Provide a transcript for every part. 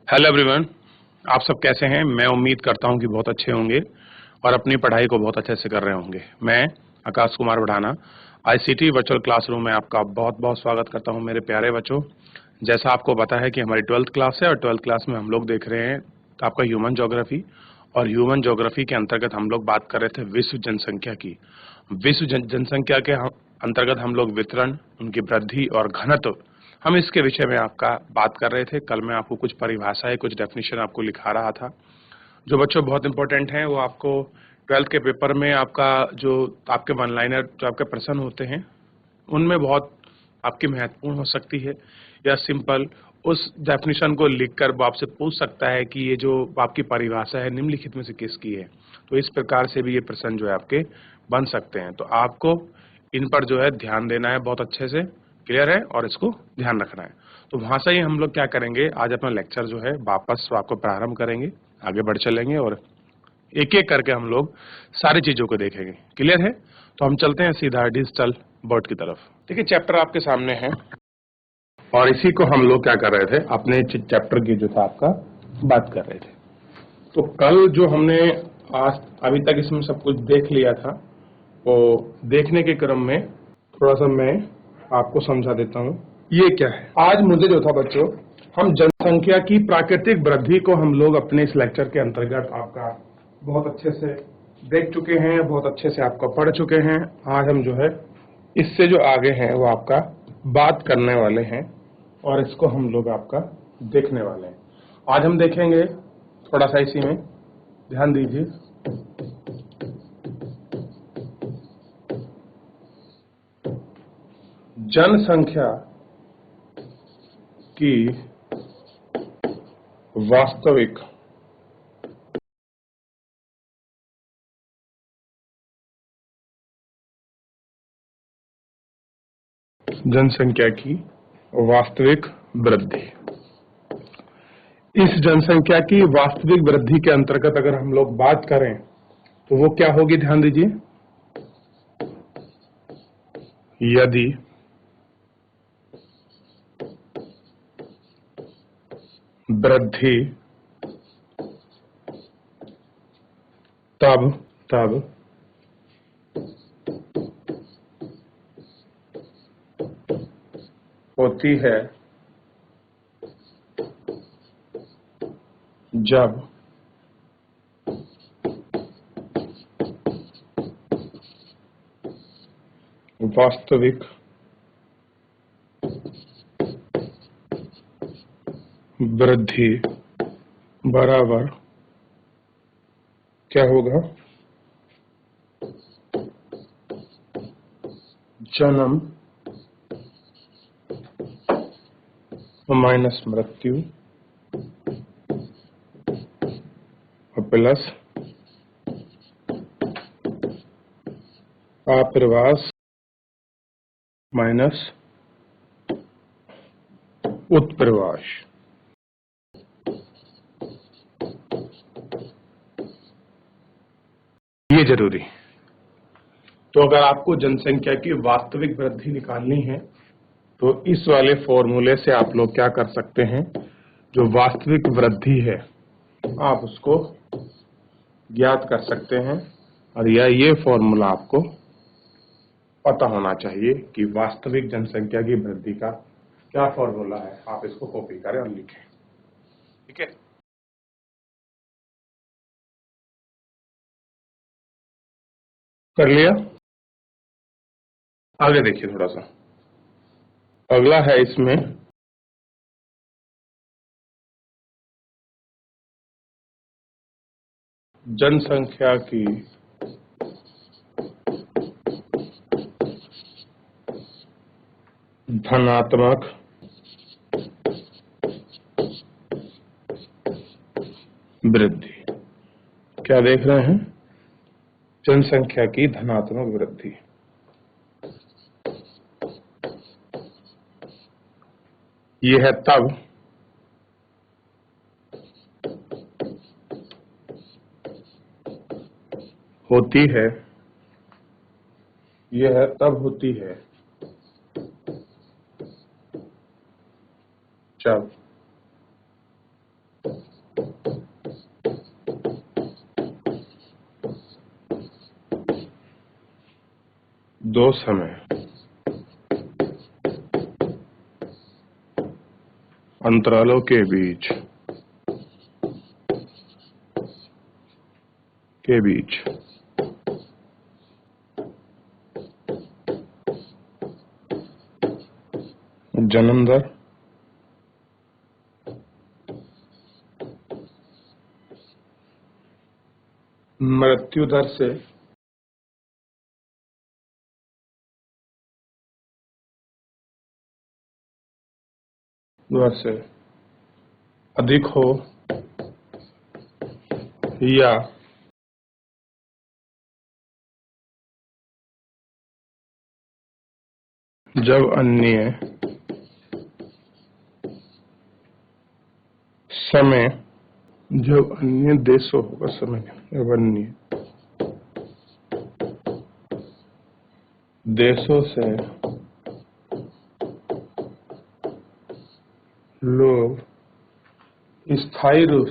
Hello everyone, आप सब कैसे हैं? मैं उम्मीद करता हूं कि बहुत अच्छे होंगे और अपनी पढ़ाई को बहुत अच्छे से कर रहे होंगे। मैं आकाश कुमार बढ़ाना आईसीटी वर्चुअल क्लासरूम में आपका बहुत बहुत स्वागत करता हूं मेरे प्यारे बच्चों। जैसा आपको पता है कि हमारी 12th क्लास है और 12th क्लास में हम लोग देख रहे हैं आपका ह्यूमन ज्योग्राफी, और ह्यूमन ज्योग्राफी के अंतर्गत हम लोग बात कर रहे थे विश्व जनसंख्या की। विश्व जनसंख्या के अंतर्गत हम लोग वितरण, उनकी वृद्धि और घनत्व, हम इसके विषय में आपका बात कर रहे थे। कल मैं आपको कुछ परिभाषाएं, कुछ डेफिनेशन आपको लिखा रहा था जो बच्चों बहुत इंपॉर्टेंट हैं। वो आपको 12th के पेपर में आपका जो आपके वन लाइनर जो आपके प्रश्न होते हैं उनमें बहुत आपकी महत्वपूर्ण हो सकती है, या सिंपल उस डेफिनेशन को लिखकर वो आपसे पूछ सकता है कि ये जो आपकी परिभाषा है निम्नलिखित में से किसकी है। तो इस प्रकार से भी ये प्रश्न जो है आपके बन सकते हैं। तो आपको इन पर जो है ध्यान देना है बहुत अच्छे से, क्लियर है, और इसको ध्यान रखना है। तो वहां से ही हम लोग क्या करेंगे, आज अपना लेक्चर जो है वापस आपको प्रारंभ करेंगे, आगे बढ़ चलेंगे और एक एक करके हम लोग सारी चीजों को देखेंगे। क्लियर है? तो हम चलते हैं सीधा डिजिटल बोर्ड की तरफ। देखिए, चैप्टर आपके सामने है और इसी को हम लोग क्या कर रहे थे, अपने चैप्टर की जो था आपका बात कर रहे थे। तो कल जो हमने आज अभी तक इसमें सब कुछ देख लिया था, तो देखने के क्रम में थोड़ा सा मैं आपको समझा देता हूँ ये क्या है। आज मुझे जो था बच्चों, हम जनसंख्या की प्राकृतिक वृद्धि को हम लोग अपने इस लेक्चर के अंतर्गत आपका बहुत अच्छे से देख चुके हैं, बहुत अच्छे से आपका पढ़ चुके हैं। आज हम जो है इससे जो आगे हैं वो आपका बात करने वाले हैं और इसको हम लोग आपका देखने वाले हैं। आज हम देखेंगे थोड़ा सा इसी में ध्यान दीजिए। जनसंख्या की वास्तविक जनसंख्या की वास्तविक वृद्धि। इस जनसंख्या की वास्तविक वृद्धि के अंतर्गत अगर हम लोग बात करें तो वो क्या होगी, ध्यान दीजिए। यदि वृद्धि तब होती है जब वास्तविक वृद्धि बराबर क्या होगा, जन्म माइनस मृत्यु प्लस आप्रवास माइनस उत्प्रवास। ये जरूरी। तो अगर आपको जनसंख्या की वास्तविक वृद्धि निकालनी है तो इस वाले फॉर्मूले से आप लोग क्या कर सकते हैं, जो वास्तविक वृद्धि है आप उसको ज्ञात कर सकते हैं। और ये फॉर्मूला आपको पता होना चाहिए कि वास्तविक जनसंख्या की वृद्धि का क्या फॉर्मूला है। आप इसको कॉपी करें और लिखें, ठीक है। कर लिया? आगे देखिए थोड़ा सा, अगला है इसमें जनसंख्या की धनात्मक वृद्धि। क्या देख रहे हैं? जनसंख्या की धनात्मक वृद्धि। ये है तब होती है, यह है तब होती है जब दो समय अंतरालों के बीच जन्म दर मृत्यु दर से अधिक हो या जब अन्य समय जब अन्य देशों होगा समय जब अन्य देशों से लोग स्थायी रूप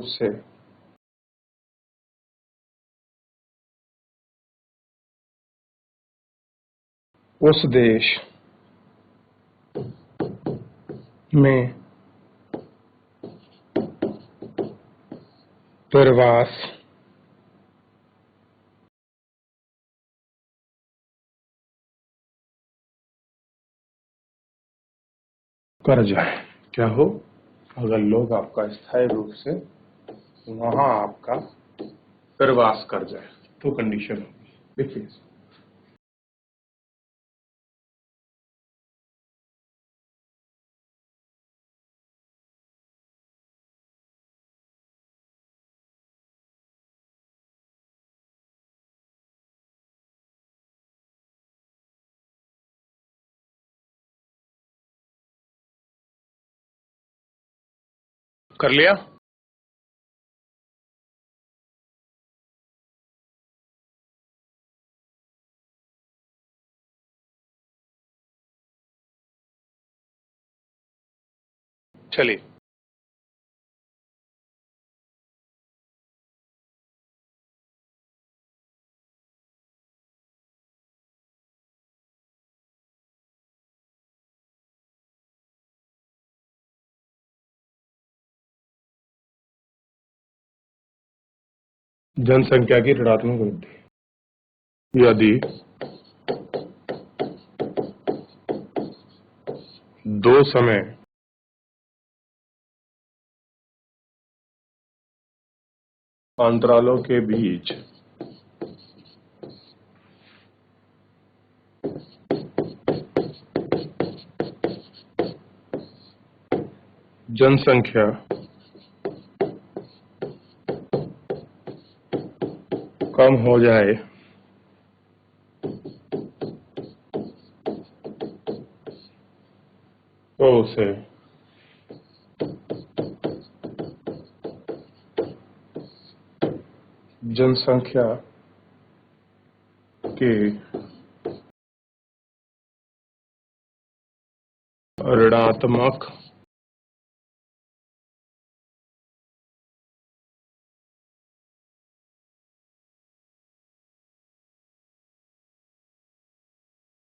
से उस देश में प्रवास कर जाए। क्या हो? अगर लोग आपका स्थायी रूप से वहां आपका प्रवास कर जाए तो कंडीशन होगी। देखिए, कर लिया। चलिए, जनसंख्या की ऋणात्मक वृद्धि यदि दो समय अंतरालों के बीच जनसंख्या कम हो जाए तो उसे जनसंख्या के ऋणात्मक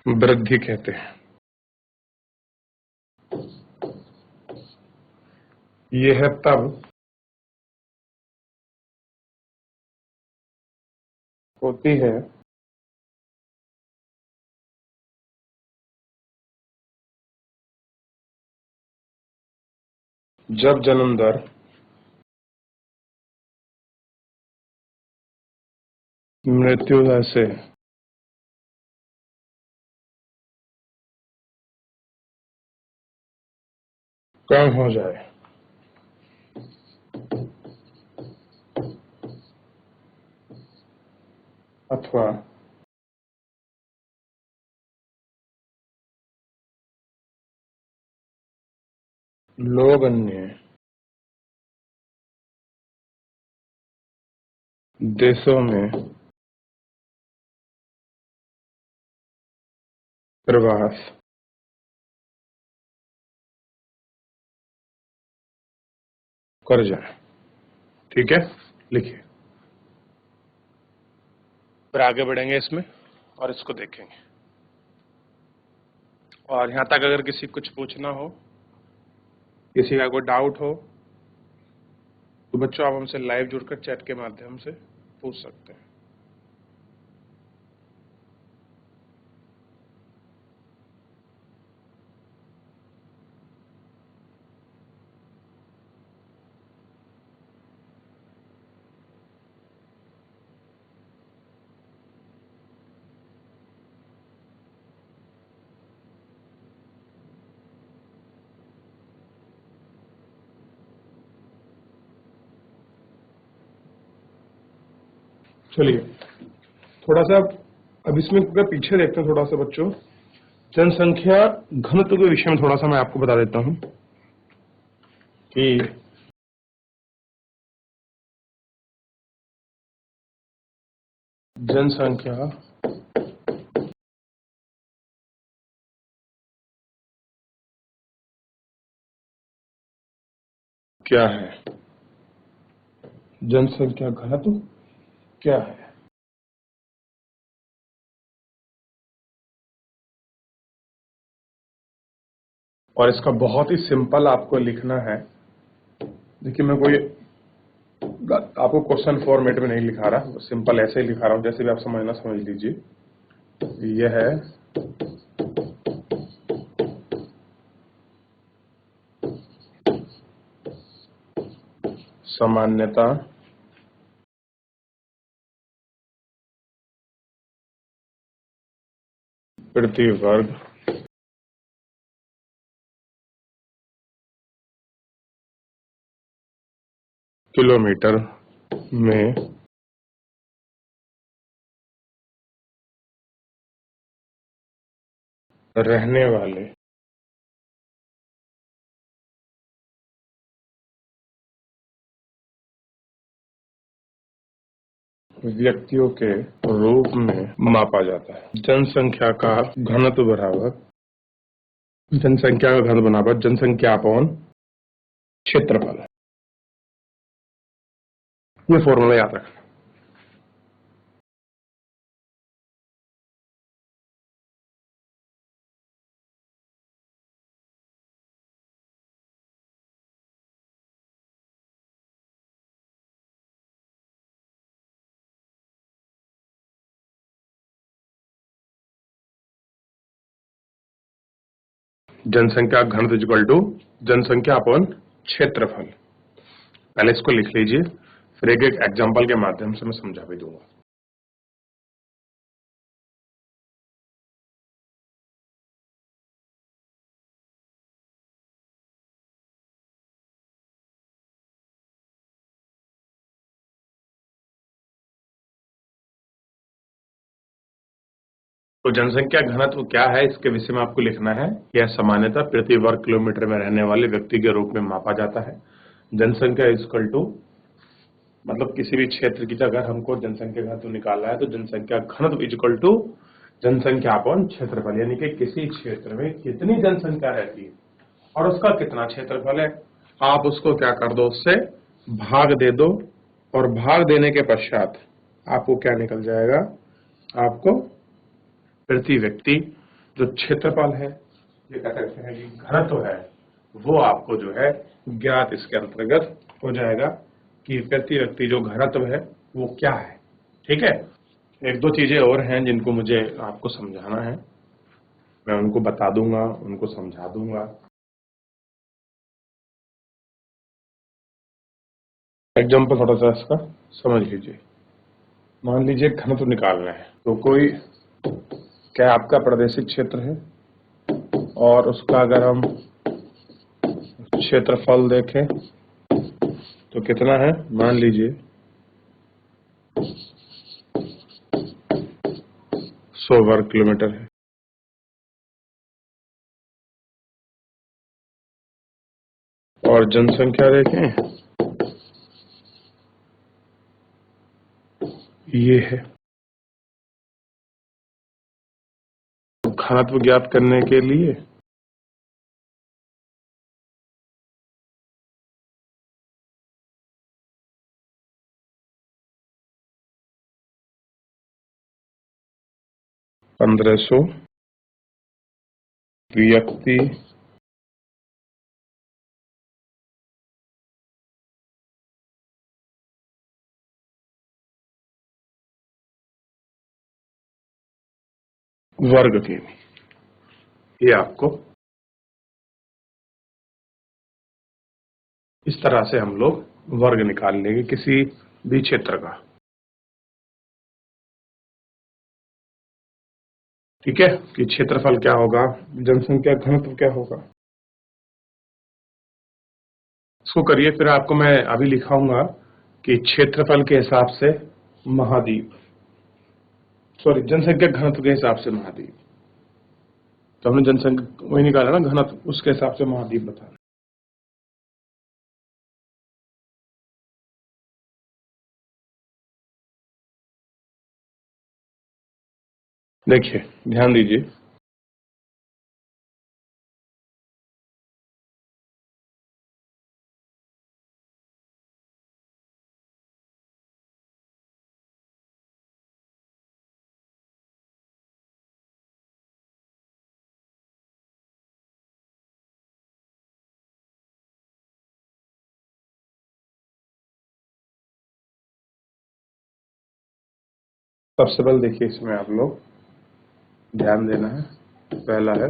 वृद्धि कहते हैं। यह तब होती है जब जन्म दर मृत्यु दर से कम हो जाए अथवा लोग अन्य देशों में प्रवास कर जाए। ठीक है, लिखिए। फिर आगे बढ़ेंगे इसमें और इसको देखेंगे। और यहां तक अगर किसी कुछ पूछना हो, किसी का कोई डाउट हो, तो बच्चों आप हमसे लाइव जुड़कर चैट के माध्यम से पूछ सकते हैं। चलिए थोड़ा सा अब इसमें अगर पीछे देखते हैं थोड़ा सा बच्चों, जनसंख्या घनत्व के विषय में थोड़ा सा मैं आपको बता देता हूं कि जनसंख्या क्या है, जनसंख्या घनत्व क्या है। और इसका बहुत ही सिंपल आपको लिखना है। देखिए मैं कोई आपको क्वेश्चन फॉर्मेट में नहीं लिखा रहा, सिंपल ऐसे ही लिखा रहा हूं, जैसे भी आप समझना समझ लीजिए। यह है सामान्यता प्रति वर्ग किलोमीटर में रहने वाले व्यक्तियों के रूप में मापा जाता है। जनसंख्या का घनत्व बराबर जनसंख्या अपॉन क्षेत्रफल है। ये फॉर्मूला याद रखना। जनसंख्या घनत्व इक्वल टू जनसंख्या अपॉन क्षेत्रफल। पहले इसको लिख लीजिए, फिर एक एक एग्जाम्पल के माध्यम से मैं समझा भी दूंगा। तो जनसंख्या घनत्व क्या है, इसके विषय में आपको लिखना है। यह सामान्यतः प्रति वर्ग किलोमीटर में रहने वाले व्यक्ति के रूप में मापा जाता है। जनसंख्या इक्वल टू, मतलब किसी भी क्षेत्र की अगर हमको जनसंख्या घनत्व निकालना है तो जनसंख्या घनत्व इक्वल टू जनसंख्या अपॉन क्षेत्रफल, यानी कि किसी क्षेत्र में कितनी जनसंख्या रहती है और उसका कितना क्षेत्रफल है, आप उसको क्या कर दो, उससे भाग दे दो। और भाग देने के पश्चात आपको क्या निकल जाएगा, आपको प्रति व्यक्ति जो क्षेत्रफल है, ये कह सकते हैं कि घनत्व है, वो आपको जो है ज्ञात इसके अंतर्गत हो जाएगा कि प्रति व्यक्ति जो घनत्व है वो क्या है। ठीक है, एक दो चीजें और हैं जिनको मुझे आपको समझाना है, मैं उनको बता दूंगा, उनको समझा दूंगा। एग्जाम्पल थोड़ा सा इसका समझ लीजिए। मान लीजिए घनत्व निकालना है, तो कोई क्या आपका प्रादेशिक क्षेत्र है और उसका अगर हम क्षेत्रफल देखें तो कितना है, मान लीजिए 100 वर्ग किलोमीटर है। और जनसंख्या देखें, ये है। घनत्व ज्ञात करने के लिए 1500 व्यक्ति वर्ग किमी। ये आपको इस तरह से हम लोग वर्ग निकाल लेंगे किसी भी क्षेत्र का। ठीक है, कि क्षेत्रफल क्या होगा, जनसंख्या घनत्व क्या होगा, इसको करिए। फिर आपको मैं अभी लिखाऊंगा कि क्षेत्रफल के हिसाब से महाद्वीप, सॉरी जनसंख्या घनत्व के हिसाब से महाद्वीप। तो हमने जनसंख्या वही निकाला ना, घनत्व, उसके हिसाब से महाद्वीप बताना। देखिए ध्यान दीजिए, सबसे पहले देखिए इसमें आप लोग ध्यान देना है। पहला है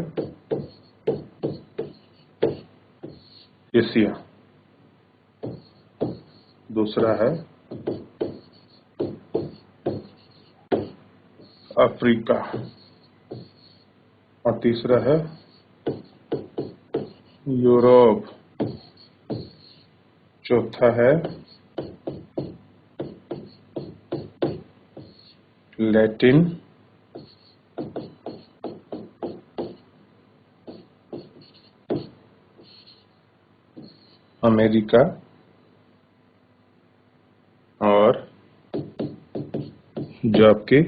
एशिया, दूसरा है अफ्रीका, और तीसरा है यूरोप, चौथा है लैटिन अमेरिका, और जो आपकी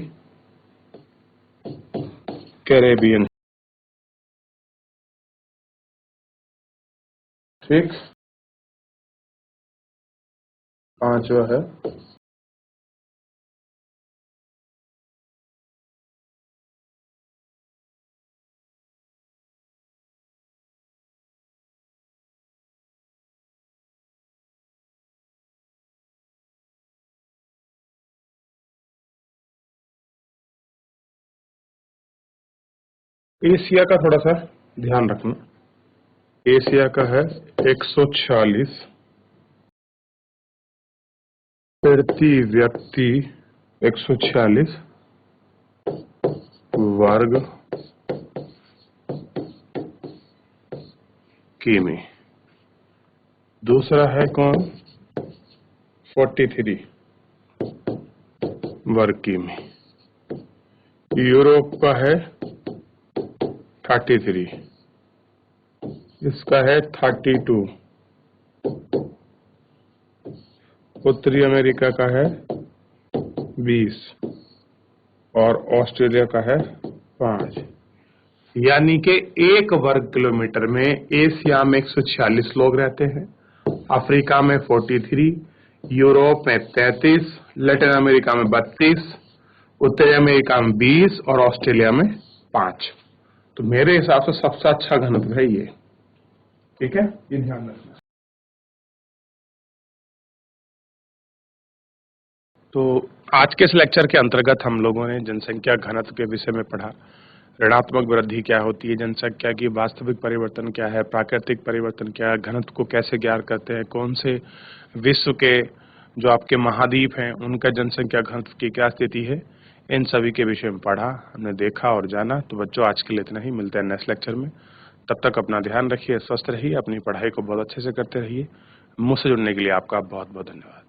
कैरेबियन। ठीक, पांचवा है एशिया का। थोड़ा सा ध्यान रखना, एशिया का है 146 प्रति व्यक्ति, 146 वर्ग किमी। दूसरा है कौन, 43 वर्ग किमी। यूरोप का है 33, इसका है 32। उत्तरी अमेरिका का है 20, और ऑस्ट्रेलिया का है 5। यानी कि 1 वर्ग किलोमीटर में एशिया में 146 लोग रहते हैं, अफ्रीका में 43, यूरोप में 33, लैटिन अमेरिका में 32, उत्तरी अमेरिका में 20 और ऑस्ट्रेलिया में 5। तो मेरे हिसाब से सबसे अच्छा घनत्व है ये। ठीक है, ये ध्यान रखना। तो आज के इस लेक्चर के अंतर्गत हम लोगों ने जनसंख्या घनत्व के विषय में पढ़ा। ऋणात्मक वृद्धि क्या होती है, जनसंख्या की वास्तविक परिवर्तन क्या है, प्राकृतिक परिवर्तन क्या है, घनत्व को कैसे ज्ञात करते हैं, कौन से विश्व के जो आपके महाद्वीप हैं उनका जनसंख्या घनत्व की क्या स्थिति है, इन सभी के विषय में पढ़ा, हमने देखा और जाना। तो बच्चों आज के लिए इतना ही, मिलते हैं नेक्स्ट लेक्चर में। तब तक अपना ध्यान रखिए, स्वस्थ रहिए, अपनी पढ़ाई को बहुत अच्छे से करते रहिए। मुझसे जुड़ने के लिए आपका बहुत बहुत धन्यवाद।